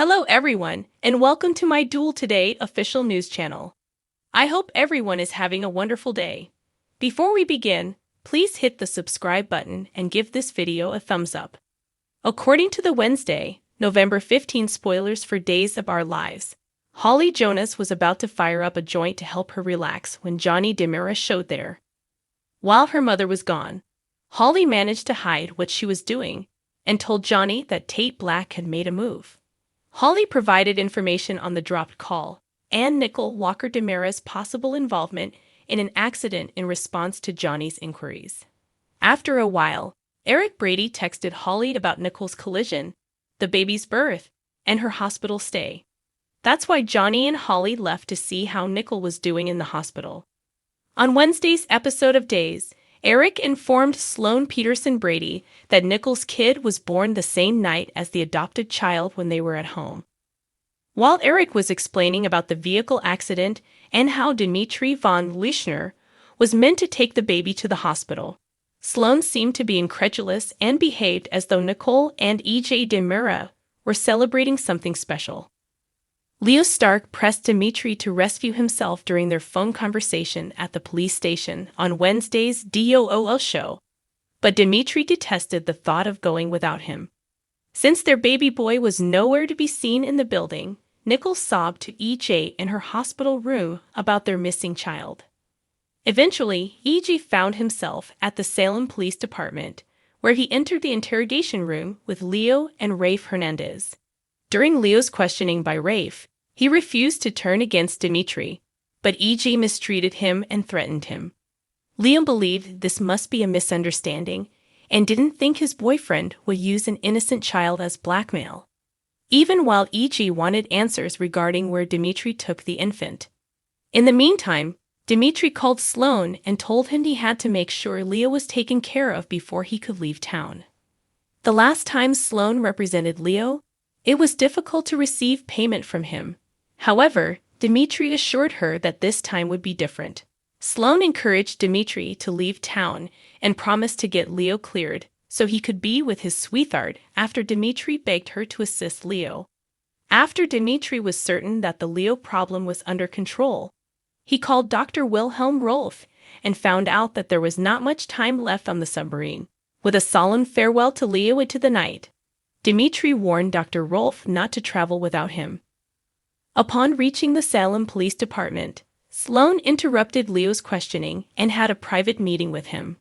Hello everyone, and welcome to my Duel Today official news channel. I hope everyone is having a wonderful day. Before we begin, please hit the subscribe button and give this video a thumbs up. According to the Wednesday, November 15 spoilers for Days of Our Lives, Holly Jonas was about to fire up a joint to help her relax when Johnny DiMera showed there. While her mother was gone, Holly managed to hide what she was doing and told Johnny that Tate Black had made a move. Holly provided information on the dropped call and Nicole Walker DiMera's possible involvement in an accident in response to Johnny's inquiries. After a while, Eric Brady texted Holly about Nicole's collision, the baby's birth, and her hospital stay. That's why Johnny and Holly left to see how Nicole was doing in the hospital. On Wednesday's episode of Days, Eric informed Sloan Peterson Brady that Nicole's kid was born the same night as the adopted child when they were at home. While Eric was explaining about the vehicle accident and how Dimitri von Lischner was meant to take the baby to the hospital, Sloan seemed to be incredulous and behaved as though Nicole and E.J. DiMera were celebrating something special. Leo Stark pressed Dimitri to rescue himself during their phone conversation at the police station on Wednesday's DOOL show, but Dimitri detested the thought of going without him. Since their baby boy was nowhere to be seen in the building, Nicole sobbed to EJ in her hospital room about their missing child. Eventually, EJ found himself at the Salem Police Department, where he entered the interrogation room with Leo and Rafe Hernandez. During Leo's questioning by Rafe, he refused to turn against Dimitri, but EJ mistreated him and threatened him. Liam believed this must be a misunderstanding and didn't think his boyfriend would use an innocent child as blackmail, even while EJ wanted answers regarding where Dimitri took the infant. In the meantime, Dimitri called Sloan and told him he had to make sure Leo was taken care of before he could leave town. The last time Sloan represented Leo, it was difficult to receive payment from him. However, Dimitri assured her that this time would be different. Sloan encouraged Dimitri to leave town and promised to get Leo cleared so he could be with his sweetheart after Dimitri begged her to assist Leo. After Dimitri was certain that the Leo problem was under control, he called Dr. Wilhelm Rolf and found out that there was not much time left on the submarine. With a solemn farewell to Leo into the night, Dimitri warned Dr. Rolf not to travel without him. Upon reaching the Salem Police Department, Sloan interrupted Leo's questioning and had a private meeting with him.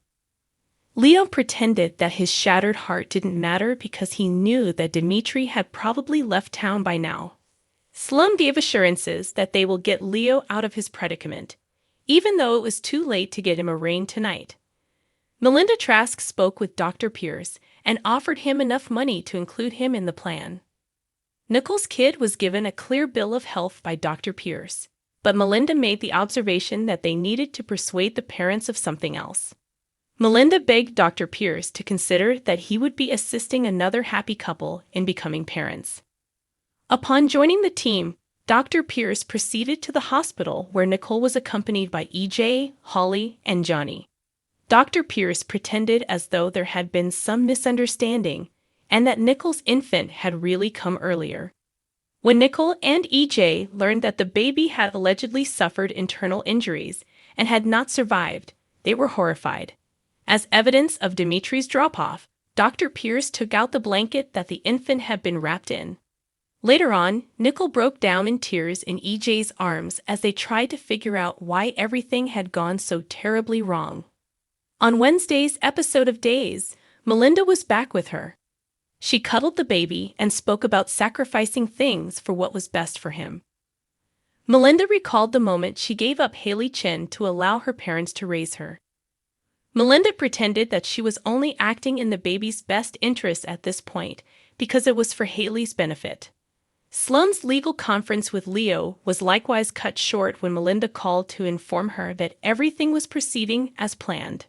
Leo pretended that his shattered heart didn't matter because he knew that Dimitri had probably left town by now. Sloan gave assurances that they will get Leo out of his predicament, even though it was too late to get him arraigned tonight. Melinda Trask spoke with Dr. Pierce and offered him enough money to include him in the plan. Nicole's kid was given a clear bill of health by Dr. Pierce, but Melinda made the observation that they needed to persuade the parents of something else. Melinda begged Dr. Pierce to consider that he would be assisting another happy couple in becoming parents. Upon joining the team, Dr. Pierce proceeded to the hospital where Nicole was accompanied by EJ, Holly, and Johnny. Dr. Pierce pretended as though there had been some misunderstanding and that Nicole's infant had really come earlier. When Nicole and EJ learned that the baby had allegedly suffered internal injuries and had not survived, they were horrified. As evidence of Dimitri's drop-off, Dr. Pierce took out the blanket that the infant had been wrapped in. Later on, Nicole broke down in tears in EJ's arms as they tried to figure out why everything had gone so terribly wrong. On Wednesday's episode of Days, Melinda was back with her. She cuddled the baby and spoke about sacrificing things for what was best for him. Melinda recalled the moment she gave up Haley Chen to allow her parents to raise her. Melinda pretended that she was only acting in the baby's best interest at this point because it was for Haley's benefit. Sloan's legal conference with Leo was likewise cut short when Melinda called to inform her that everything was proceeding as planned.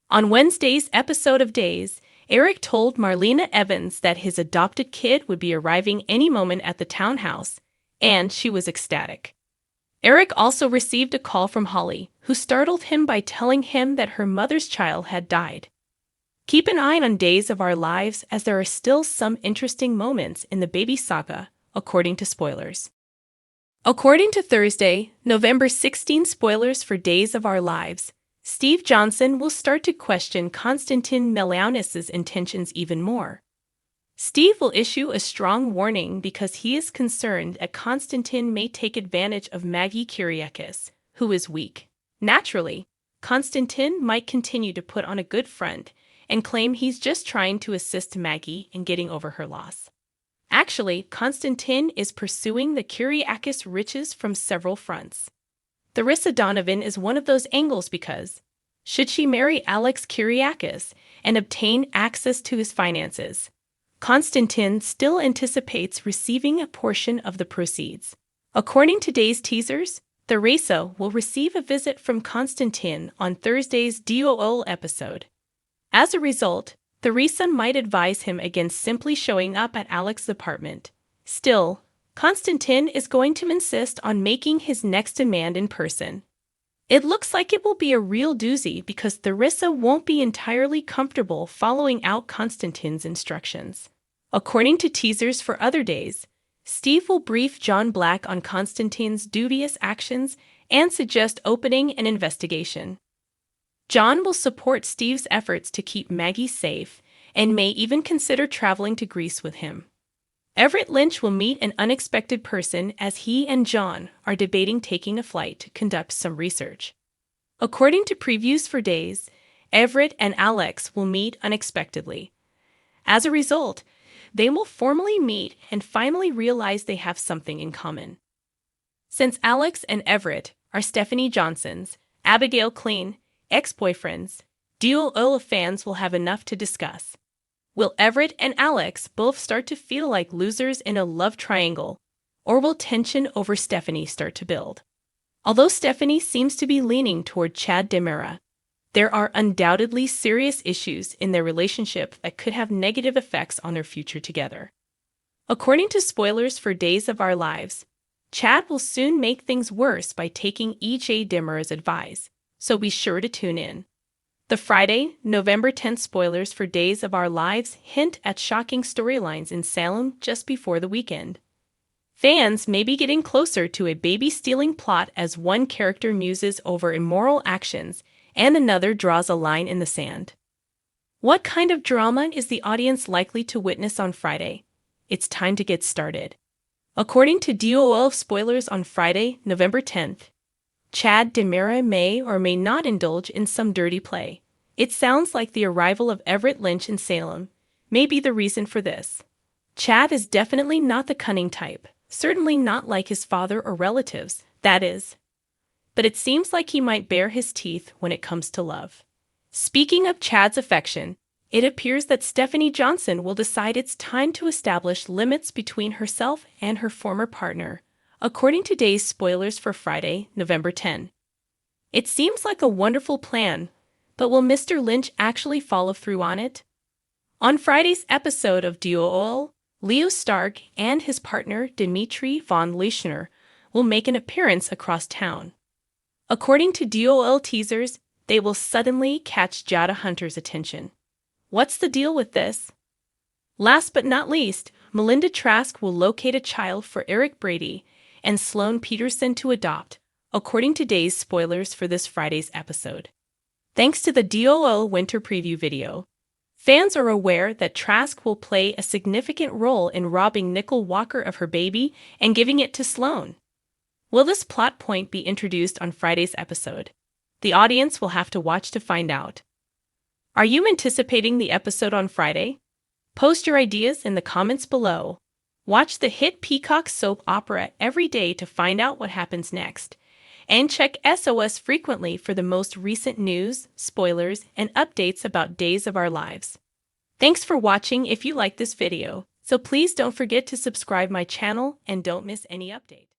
On Wednesday's episode of Days, Eric told Marlena Evans that his adopted kid would be arriving any moment at the townhouse, and she was ecstatic. Eric also received a call from Holly, who startled him by telling him that her mother's child had died. Keep an eye on Days of Our Lives as there are still some interesting moments in the baby saga according to spoilers. According to Thursday, November 16 spoilers for Days of Our Lives, Steve Johnson will start to question Konstantin Melianis's intentions even more. Steve will issue a strong warning because he is concerned that Konstantin may take advantage of Maggie Kyriakis, who is weak. Naturally, Konstantin might continue to put on a good front and claim he's just trying to assist Maggie in getting over her loss. Actually, Konstantin is pursuing the Kyriakis riches from several fronts. Theresa Donovan is one of those angles because, should she marry Alex Kyriakis and obtain access to his finances, Konstantin still anticipates receiving a portion of the proceeds. According to today's teasers, Theresa will receive a visit from Konstantin on Thursday's DOL episode. As a result, Theresa might advise him against simply showing up at Alex's apartment. Still, Konstantin is going to insist on making his next demand in person. It looks like it will be a real doozy because Theresa won't be entirely comfortable following out Konstantin's instructions. According to teasers for other days, Steve will brief John Black on Konstantin's dubious actions and suggest opening an investigation. John will support Steve's efforts to keep Maggie safe and may even consider traveling to Greece with him. Everett Lynch will meet an unexpected person as he and John are debating taking a flight to conduct some research. According to previews for Days, Everett and Alex will meet unexpectedly. As a result, they will formally meet and finally realize they have something in common. Since Alex and Everett are Stephanie Johnson's, Abigail Clean, ex-boyfriends, DOL fans will have enough to discuss. Will Everett and Alex both start to feel like losers in a love triangle, or will tension over Stephanie start to build? Although Stephanie seems to be leaning toward Chad DiMera, there are undoubtedly serious issues in their relationship that could have negative effects on their future together. According to spoilers for Days of Our Lives, Chad will soon make things worse by taking E.J. DiMera's advice, so be sure to tune in. The Friday, November 10th spoilers for Days of Our Lives hint at shocking storylines in Salem just before the weekend. Fans may be getting closer to a baby-stealing plot as one character muses over immoral actions and another draws a line in the sand. What kind of drama is the audience likely to witness on Friday? It's time to get started. According to DOL spoilers on Friday, November 10th, Chad DiMera may or may not indulge in some dirty play. It sounds like the arrival of Everett Lynch in Salem may be the reason for this. Chad is definitely not the cunning type, certainly not like his father or relatives, that is. But it seems like he might bare his teeth when it comes to love. Speaking of Chad's affection, it appears that Stephanie Johnson will decide it's time to establish limits between herself and her former partner, according to Days spoilers for Friday, November 10. It seems like a wonderful plan, but will Mr. Lynch actually follow through on it? On Friday's episode of DOL, Leo Stark and his partner Dimitri von Leischner will make an appearance across town. According to DOL teasers, they will suddenly catch Jada Hunter's attention. What's the deal with this? Last but not least, Melinda Trask will locate a child for Eric Brady and Sloan Peterson to adopt, according to Days spoilers for this Friday's episode. Thanks to the DOL winter preview video, fans are aware that Trask will play a significant role in robbing Nicole Walker of her baby and giving it to Sloan. Will this plot point be introduced on Friday's episode? The audience will have to watch to find out. Are you anticipating the episode on Friday? Post your ideas in the comments below. Watch the hit Peacock soap opera every day to find out what happens next. And check SOS frequently for the most recent news, spoilers, and updates about Days of Our Lives. Thanks for watching if you like this video, so please don't forget to subscribe my channel and don't miss any updates.